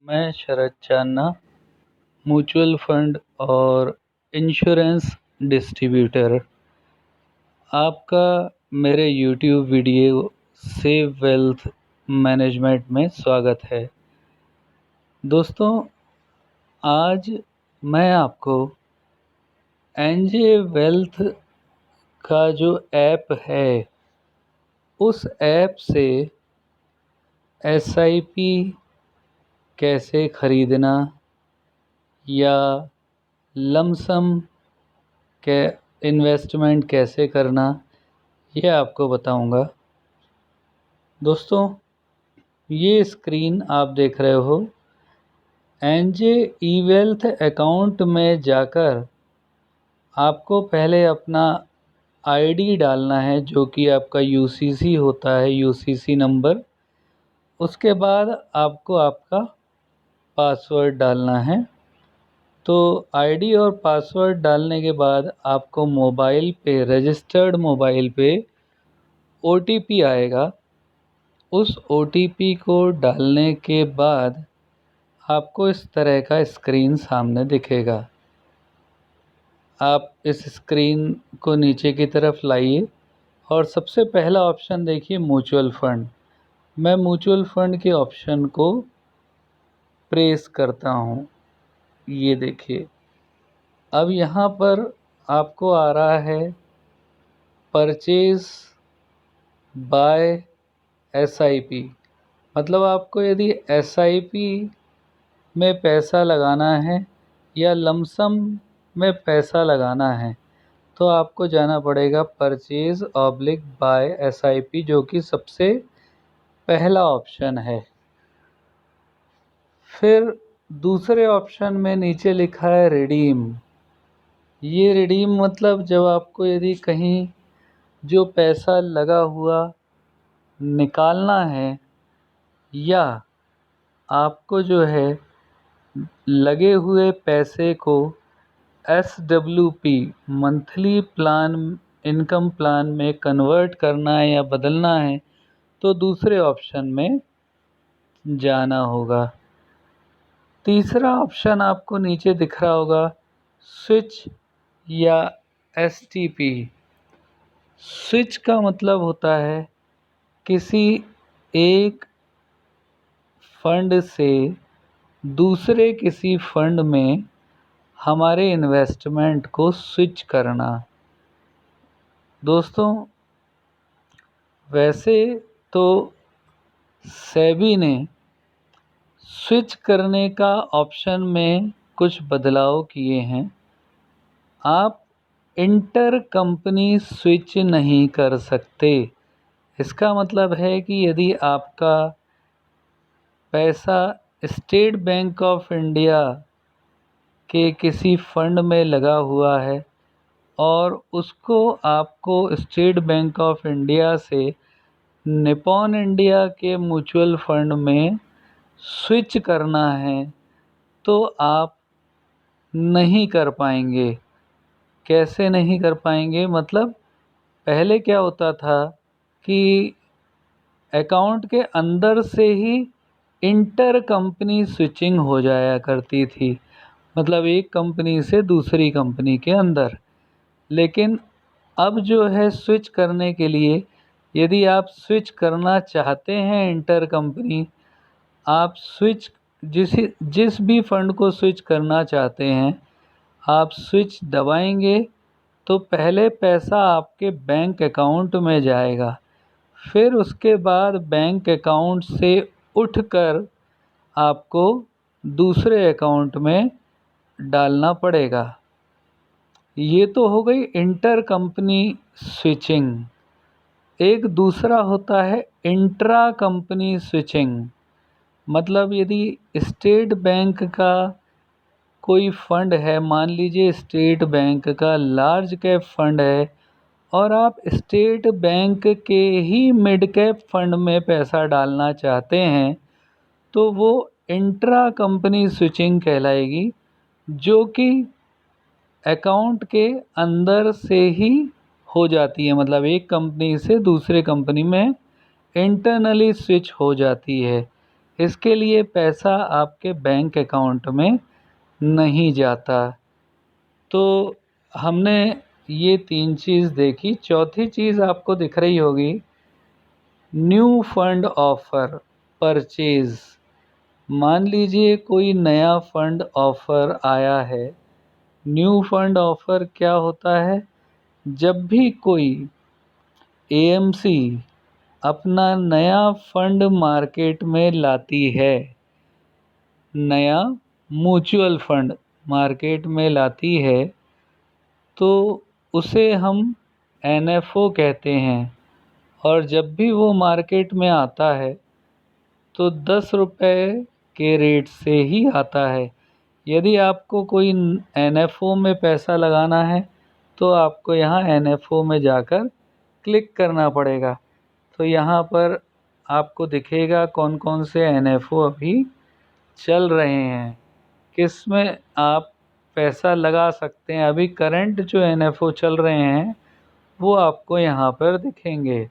मैं शरद चांना, mutual fund और insurance distributor. आपका मेरे YouTube video save wealth management में स्वागत है। दोस्तों, आज मैं आपको एनजे वेल्थ का जो ऐप है, उस ऐप से एसआईपी कैसे खरीदना या लमसम के इन्वेस्टमेंट कैसे करना, ये आपको बताऊंगा। दोस्तों, ये स्क्रीन आप देख रहे हो, एनजे ई वेल्थ अकाउंट में जाकर आपको पहले अपना आईडी डालना है, जो कि आपका यूसीसी होता है, यूसीसी नंबर। उसके बाद आपको आपका पासवर्ड डालना है। तो आईडी और पासवर्ड डालने के बाद आपको मोबाइल पे, रजिस्टर्ड मोबाइल पे ओटीपी आएगा। उस ओटीपी को डालने के बाद आपको इस तरह का स्क्रीन सामने दिखेगा। आप इस स्क्रीन को नीचे की तरफ लाइए और सबसे पहला ऑप्शन देखिए, म्यूचुअल फंड। मैं म्यूचुअल फंड के ऑप्शन को प्रेस करता हूँ। ये देखिए, अब यहाँ पर आपको आ रहा है परचेज बाय एसआईपी। मतलब आपको यदि एसआईपी में पैसा लगाना है या लमसम में पैसा लगाना है, तो आपको जाना पड़ेगा परचेज ऑब्लिक बाय एसआईपी, जो कि सबसे पहला ऑप्शन है। फिर दूसरे ऑप्शन में नीचे लिखा है रिडीम। ये रिडीम मतलब जब आपको यदि कहीं जो पैसा लगा हुआ निकालना है, या आपको जो है लगे हुए पैसे को SWP monthly plan, income plan में कन्वर्ट करना है या बदलना है, तो दूसरे ऑप्शन में जाना होगा। तीसरा ऑप्शन आपको नीचे दिख रहा होगा, स्विच या STP। स्विच का मतलब होता है किसी एक फंड से दूसरे किसी फंड में हमारे इन्वेस्टमेंट को स्विच करना। दोस्तों, वैसे तो सेबी ने स्विच करने का ऑप्शन में कुछ बदलाव किए हैं। आप इंटर कंपनी स्विच नहीं कर सकते। इसका मतलब है कि यदि आपका पैसा स्टेट बैंक ऑफ इंडिया के किसी फंड में लगा हुआ है और उसको आपको स्टेट बैंक ऑफ इंडिया से निपॉन इंडिया के म्यूचुअल फंड में स्विच करना है, तो आप नहीं कर पाएंगे। कैसे नहीं कर पाएंगे? मतलब पहले क्या होता था कि अकाउंट के अंदर से ही इंटर कंपनी स्विचिंग हो जाया करती थी, मतलब एक कंपनी से दूसरी कंपनी के अंदर। लेकिन अब जो है, स्विच करने के लिए यदि आप स्विच करना चाहते हैं इंटर कंपनी, आप स्विच जिस भी फंड को स्विच करना चाहते हैं, आप स्विच दबाएंगे तो पहले पैसा आपके बैंक अकाउंट में जाएगा। फिर उसके बाद बैंक अकाउंट से उठकर आपको दूसरे अकाउंट में डालना पड़ेगा। ये तो हो गई इंटर कंपनी स्विचिंग। एक दूसरा होता है इंट्रा कंपनी स्विचिंग। मतलब यदि स्टेट बैंक का कोई फंड है, मान लीजिए स्टेट बैंक का लार्ज कैप फंड है, और आप स्टेट बैंक के ही मिड कैप फंड में पैसा डालना चाहते हैं, तो वो इंट्रा कंपनी स्विचिंग कहलाएगी, जो कि अकाउंट के अंदर से ही हो जाती है। मतलब एक कंपनी से दूसरे कंपनी में इंटरनली स्विच हो जाती है। इसके लिए पैसा आपके बैंक अकाउंट में नहीं जाता। तो हमने ये 3 चीज़ देखी। चौथी चीज़ आपको दिख रही होगी, न्यू फंड ऑफ़र परचेज़। मान लीजिए कोई नया फंड ऑफ़र आया है। न्यू फंड ऑफ़र क्या होता है? जब भी कोई एएमसी अपना नया फंड मार्केट में लाती है, नया म्यूचुअल फंड मार्केट में लाती है, तो उसे हम एनएफओ कहते हैं। और जब भी वो मार्केट में आता है तो 10 रुपये के रेट से ही आता है। यदि आपको कोई एनएफओ में पैसा लगाना है तो आपको यहाँ एनएफओ में जाकर क्लिक करना पड़ेगा। तो यहाँ पर आपको दिखेगा कौन कौन से एनएफओ अभी चल रहे हैं, किस में आप पैसा लगा सकते हैं। अभी करंट जो एनएफओ चल रहे हैं वो आपको यहाँ पर दिखेंगे।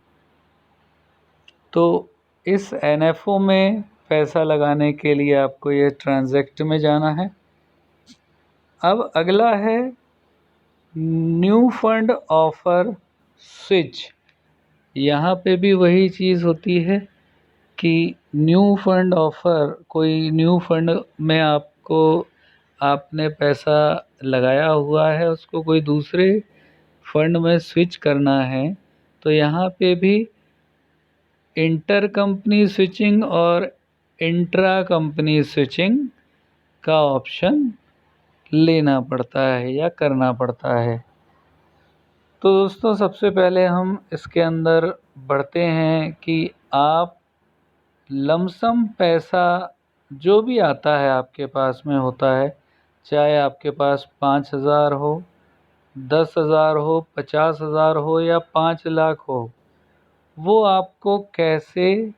तो इस एनएफओ में पैसा लगाने के लिए आपको ये ट्रांजैक्ट में जाना है। अब अगला है न्यू फंड ऑफ़र स्विच। यहाँ पे भी वही चीज़ होती है कि न्यू फंड ऑफ़र, कोई न्यू फंड में आपने पैसा लगाया हुआ है, उसको कोई दूसरे फंड में स्विच करना है, तो यहाँ पे भी इंटर कंपनी स्विचिंग और इंट्रा कंपनी स्विचिंग का ऑप्शन लेना पड़ता है या करना पड़ता है। तो दोस्तों, सबसे पहले हम इसके अंदर बढ़ते हैं कि आप लमसम पैसा जो भी आता है आपके पास में होता है, चाहे आपके पास 5,000 हो, 10,000 हो, 50,000 हो या 5 लाख हो, वो आपको कैसे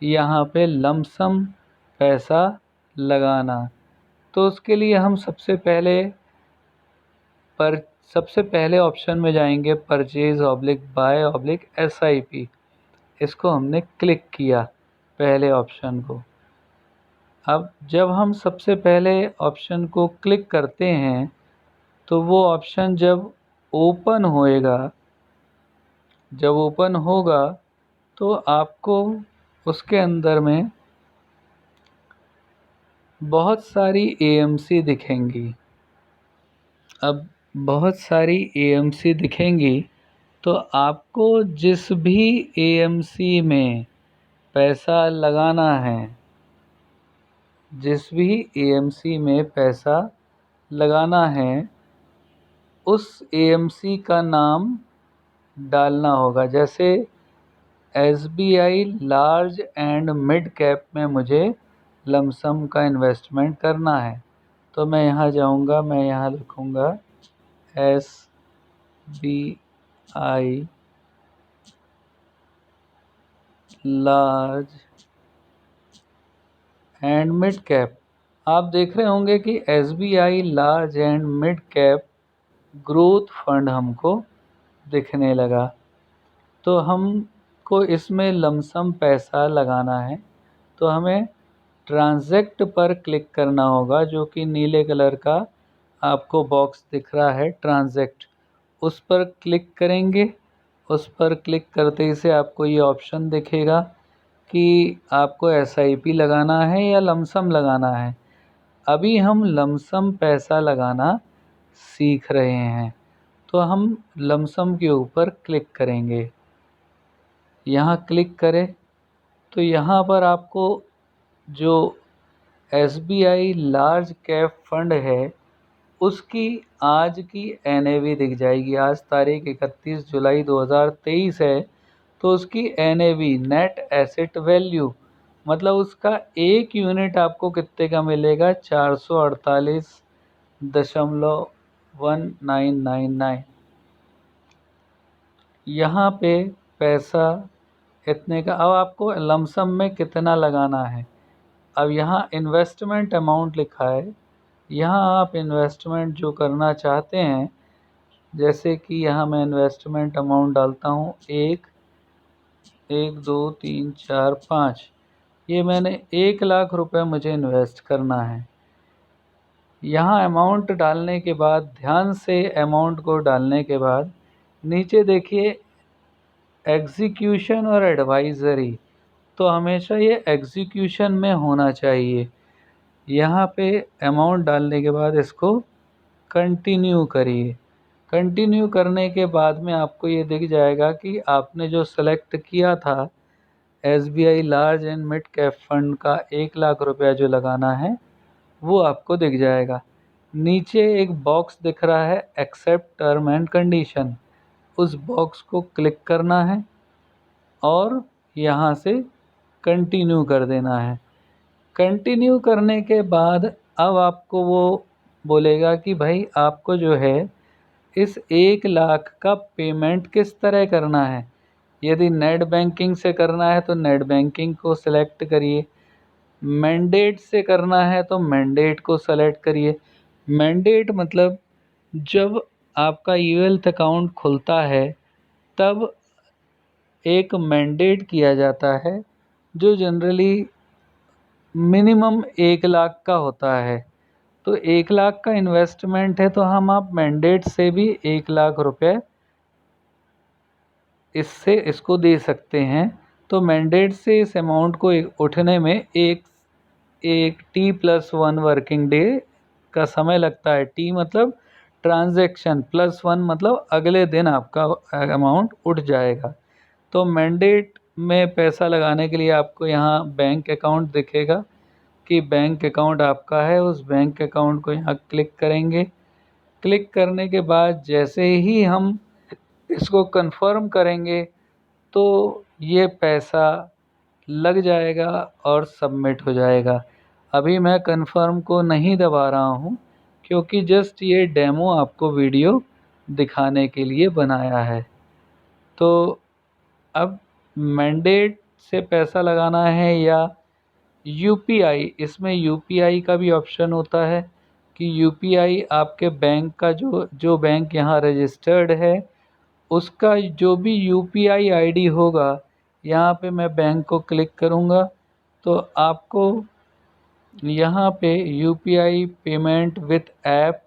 यहाँ पे लमसम पैसा लगाना। तो उसके लिए हम सबसे पहले ऑप्शन में जाएंगे, purchase oblique buy oblique SIP। इसको हमने क्लिक किया, पहले ऑप्शन को। अब जब हम सबसे पहले ऑप्शन को क्लिक करते हैं तो वो ऑप्शन जब ओपन होगा तो आपको उसके अंदर में बहुत सारी एएमसी दिखेंगी। अब बहुत सारी एएमसी दिखेंगी तो आपको जिस भी एएमसी में पैसा लगाना है, जिस भी एएमसी में पैसा लगाना है, उस एएमसी का नाम डालना होगा। जैसे SBI large and mid cap में मुझे लमसम का इन्वेस्टमेंट करना है, तो मैं यहाँ जाऊँगा, मैं यहाँ लिखूँगा SBI large and mid cap. आप देख रहे होंगे कि SBI large and mid cap growth fund हमको दिखने लगा। तो हमको इसमें लमसम पैसा लगाना है, तो हमें ट्रांजैक्ट पर क्लिक करना होगा, जो कि नीले कलर का आपको बॉक्स दिख रहा है, ट्रांजैक्ट। उस पर क्लिक करेंगे। उस पर क्लिक करते ही से आपको ये ऑप्शन दिखेगा कि आपको SIP लगाना है या लमसम लगाना है। अभी हम लमसम पैसा लगाना सीख रहे हैं, तो हम लमसम के ऊपर क्लिक करेंगे। यहाँ क्लिक करें तो यहाँ पर आपको जो SBI लार्ज कैप फंड है उसकी आज की NAV दिख जाएगी। आज तारीख 31 जुलाई 2023 है, तो उसकी NAV नेट एसेट वैल्यू मतलब उसका एक यूनिट आपको कितने का मिलेगा, 448.1999। यहाँ पे पैसा इतने का। अब आपको लमसम में कितना लगाना है, अब यहाँ इन्वेस्टमेंट अमाउंट लिखा है। यहाँ आप इन्वेस्टमेंट जो करना चाहते हैं, जैसे कि यहाँ मैं इन्वेस्टमेंट अमाउंट डालता हूँ 1, 1, 2, 3, 4, 5। ये मैंने 1 लाख रुपए मुझे इन्वेस्ट करना है। यहाँ अमाउंट डालने के बाद, ध्यान से अमाउंट को डालने के बाद नीचे देखिए एग्जीक्यूशन और एडवाइज़री, तो हमेशा ये एग्जीक्यूशन में होना चाहिए। यहाँ पे अमाउंट डालने के बाद इसको कंटिन्यू करिए। कंटिन्यू करने के बाद में आपको ये दिख जाएगा कि आपने जो सेलेक्ट किया था SBI large and mid cap fund का 1 लाख रुपया जो लगाना है वो आपको दिख जाएगा। नीचे एक बॉक्स दिख रहा है एक्सेप्ट टर्म एंड कंडीशन, उस बॉक्स को क्लिक करना है और यहाँ से कंटिन्यू कर देना है। कंटिन्यू करने के बाद अब आपको वो बोलेगा कि भाई आपको जो है इस 1 लाख का पेमेंट किस तरह करना है। यदि नेट बैंकिंग से करना है तो नेट बैंकिंग को सिलेक्ट करिए, मैंडेट से करना है तो मैंडेट को सेलेक्ट करिए। मैंडेट मतलब जब आपका यूएल्थ अकाउंट खुलता है तब एक मैंडेट किया जाता है जो जनरली मिनिमम 1 लाख का होता है। तो 1 लाख का इन्वेस्टमेंट है तो हम आप मैंडेट से भी 1 लाख रुपए इससे इसको दे सकते हैं। तो मैंडेट से इस अमाउंट को उठने में एक T+1 वर्किंग डे का समय लगता है। T मतलब ट्रांजैक्शन, +1 मतलब अगले दिन आपका अमाउंट उठ जाएगा। तो मैंडेट में पैसा लगाने के लिए आपको यहाँ बैंक अकाउंट दिखेगा कि बैंक अकाउंट आपका है, उस बैंक अकाउंट को यहाँ क्लिक करेंगे। क्लिक करने के बाद जैसे ही हम इसको कंफर्म करेंगे तो ये पैसा लग जाएगा और सबमिट हो जाएगा। अभी मैं कंफर्म को नहीं दबा रहा हूँ क्योंकि जस्ट ये डेमो आपको वीडियो दिखाने के लिए बनाया है। तो अब मैंडेट से पैसा लगाना है या यूपीआई, इसमें यूपीआई का भी ऑप्शन होता है कि यूपीआई आपके बैंक का जो बैंक यहाँ रजिस्टर्ड है उसका जो भी यूपीआई आईडी होगा, यहाँ पे मैं बैंक को क्लिक करूँगा तो आपको यहाँ पे यूपीआई पेमेंट विथ ऐप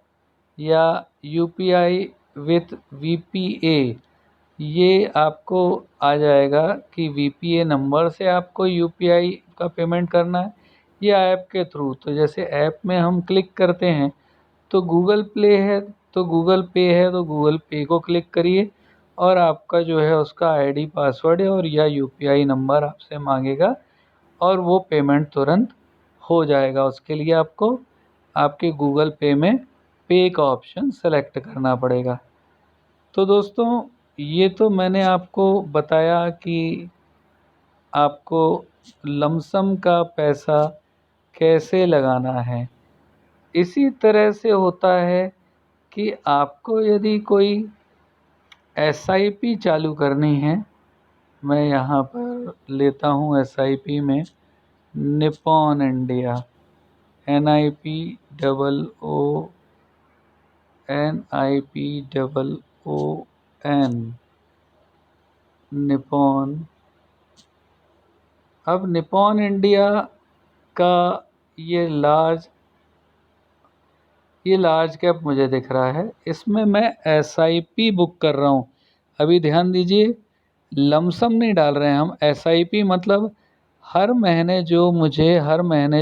या यूपीआई विथ वीपीए ये आपको आ जाएगा कि वीपीए नंबर से आपको यूपीआई का पेमेंट करना है या ऐप के थ्रू। तो जैसे ऐप में हम क्लिक करते हैं तो गूगल प्ले है तो गूगल पे है तो गूगल पे को क्लिक करिए और आपका जो है उसका आईडी पासवर्ड है और या यूपीआई नंबर आपसे मांगेगा और वो पेमेंट तुरंत हो जाएगा। उसके लिए आपको आपके गूगल पे में पे का ऑप्शन सेलेक्ट करना पड़ेगा। तो दोस्तों ये तो मैंने आपको बताया कि आपको लमसम का पैसा कैसे लगाना है। इसी तरह से होता है कि आपको यदि कोई SIP चालू करनी है, मैं यहाँ पर लेता हूँ SIP में निपॉन इंडिया, NIPOON निपॉन। अब निपॉन इंडिया का ये लार्ज कैप मुझे दिख रहा है, इसमें मैं SIP बुक कर रहा हूँ। अभी ध्यान दीजिए, लमसम नहीं डाल रहे हैं हम। SIP मतलब हर महीने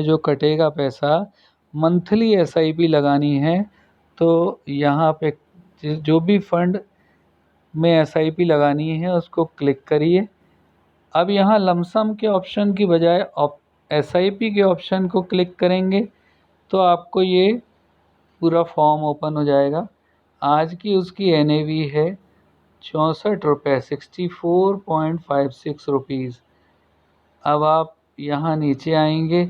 जो कटेगा पैसा, मंथली SIP लगानी है। तो यहाँ पे जो भी फंड में SIP लगानी है उसको क्लिक करिए। अब यहाँ लमसम के ऑप्शन की बजाय SIP के ऑप्शन को क्लिक करेंगे तो आपको ये पूरा फॉर्म ओपन हो जाएगा। आज की उसकी NAV है 64 रुपये, 64.56 रुपीज़। अब आप यहाँ नीचे आएंगे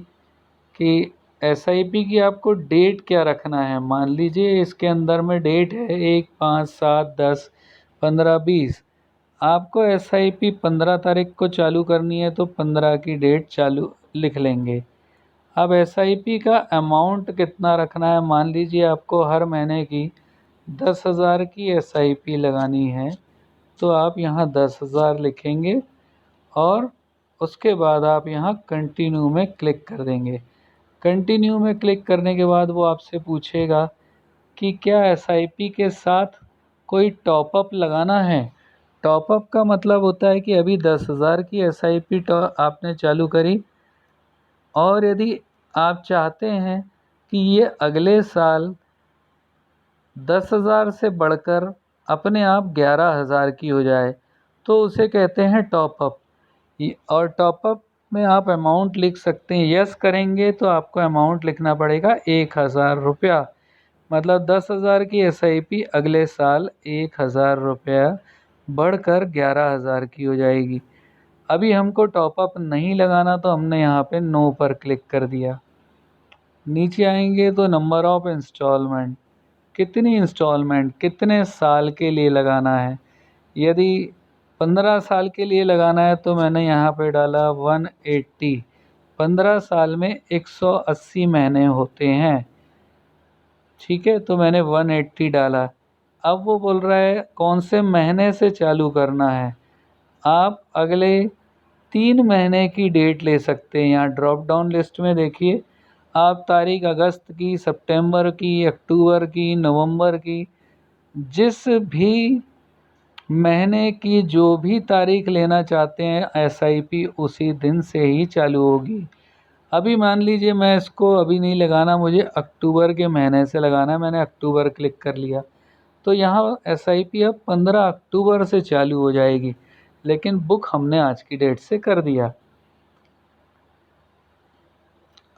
कि SIP की आपको डेट क्या रखना है। मान लीजिए इसके अंदर में डेट है 1, 5, 7, 10, 15, 20। आपको SIP 15 तारीख को चालू करनी है तो 15 की डेट चालू लिख लेंगे। अब SIP का अमाउंट कितना रखना है। मान लीजिए आपको हर महीने की 10,000 की SIP लगानी है तो आप यहाँ 10,000 लिखेंगे और उसके बाद आप यहाँ कंटिन्यू में क्लिक कर देंगे। कंटिन्यू में क्लिक करने के बाद वो आपसे पूछेगा कि क्या एसआईपी के साथ कोई टॉपअप लगाना है। टॉपअप का मतलब होता है कि अभी 10,000 की एसआईपी आपने चालू करी और यदि आप चाहते हैं कि ये अगले साल 10,000 से बढ़कर अपने आप 11,000 की हो जाए तो उसे कहते हैं टॉपअप। और टॉपअप में आप अमाउंट लिख सकते हैं। यस करेंगे तो आपको अमाउंट लिखना पड़ेगा 1,000 रुपया। मतलब 10,000 की एसआईपी अगले साल 1,000 रुपया बढ़कर 11,000 की हो जाएगी। अभी हमको टॉपअप नहीं लगाना तो हमने यहाँ पे नो पर क्लिक कर दिया। नीचे आएंगे तो नंबर ऑफ इंस्टॉलमेंट, कितनी इंस्टॉलमेंट कितने साल के लिए लगाना है। यदि 15 साल के लिए लगाना है तो मैंने यहाँ पे डाला 180। 15 साल में 180 महीने होते हैं, ठीक है, तो मैंने 180 डाला। अब वो बोल रहा है कौन से महीने से चालू करना है। आप अगले 3 महीने की डेट ले सकते हैं। यहाँ ड्रॉप डाउन लिस्ट में देखिए, आप तारीख अगस्त की, सितंबर की, अक्टूबर की, नवंबर की, जिस भी महीने की जो भी तारीख लेना चाहते हैं एसआईपी उसी दिन से ही चालू होगी। अभी मान लीजिए मैं इसको अभी नहीं लगाना, मुझे अक्टूबर के महीने से लगाना है, मैंने अक्टूबर क्लिक कर लिया तो यहाँ एसआईपी अब 15 अक्टूबर से चालू हो जाएगी, लेकिन बुक हमने आज की डेट से कर दिया।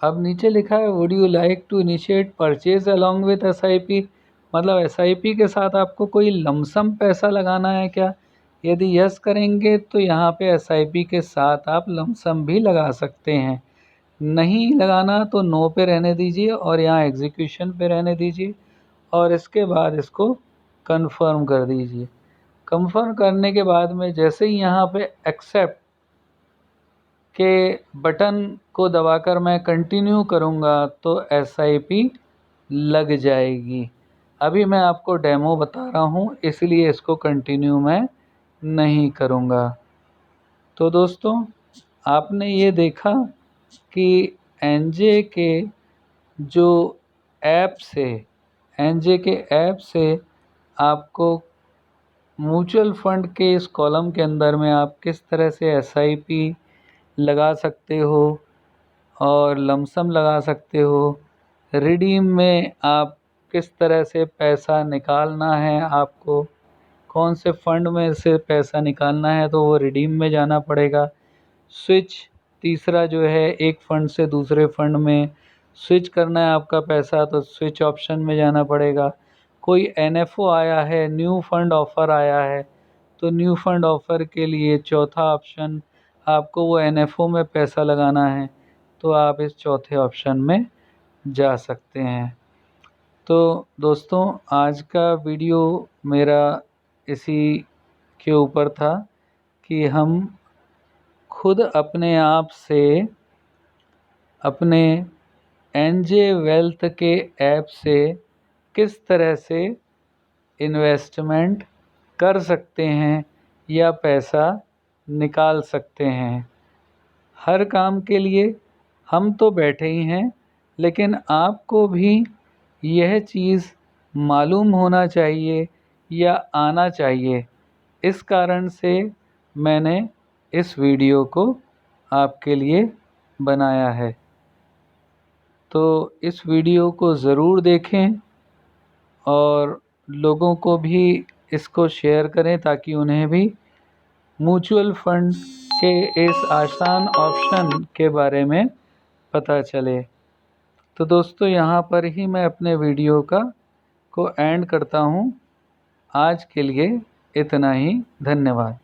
अब नीचे लिखा है would you like to initiate purchase along with SIP, मतलब एसआईपी के साथ आपको कोई लमसम पैसा लगाना है क्या। यदि यस करेंगे तो यहाँ पे एसआईपी के साथ आप लमसम भी लगा सकते हैं। नहीं लगाना तो नो पे रहने दीजिए और यहाँ एग्जीक्यूशन पे रहने दीजिए और इसके बाद इसको कंफर्म कर दीजिए। कंफर्म करने के बाद में जैसे ही यहाँ पे एक्सेप्ट के बटन को दबाकर मैं कंटिन्यू करूँगा तो एसआईपी लग जाएगी। अभी मैं आपको डेमो बता रहा हूँ इसलिए इसको कंटिन्यू मैं नहीं करूँगा। तो दोस्तों आपने ये देखा कि एनजे के जो ऐप से एनजे के ऐप से आपको म्यूचुअल फंड के इस कॉलम के अंदर में आप किस तरह से एसआईपी लगा सकते हो और लमसम लगा सकते हो। रिडीम में आप किस तरह से पैसा निकालना है, आपको कौन से फंड में से पैसा निकालना है तो वो रिडीम में जाना पड़ेगा। स्विच तीसरा जो है, एक फ़ंड से दूसरे फ़ंड में स्विच करना है आपका पैसा तो स्विच ऑप्शन में जाना पड़ेगा। कोई एनएफओ आया है, न्यू फंड ऑफ़र आया है तो न्यू फंड ऑफ़र के लिए चौथा ऑप्शन आपको वो एनएफओ में पैसा लगाना है तो आप इस चौथे ऑप्शन में जा सकते हैं। तो दोस्तों आज का वीडियो मेरा इसी के ऊपर था कि हम खुद अपने आप से अपने एनजे वेल्थ के ऐप से किस तरह से इन्वेस्टमेंट कर सकते हैं या पैसा निकाल सकते हैं। हर काम के लिए हम तो बैठे ही हैं, लेकिन आपको भी यह चीज़ मालूम होना चाहिए या आना चाहिए। इस कारण से मैंने इस वीडियो को आपके लिए बनाया है। तो इस वीडियो को ज़रूर देखें और लोगों को भी इसको शेयर करें ताकि उन्हें भी म्यूचुअल फंड के इस आसान ऑप्शन के बारे में पता चले। तो दोस्तों यहाँ पर ही मैं अपने वीडियो को एंड करता हूँ। आज के लिए इतना ही। धन्यवाद।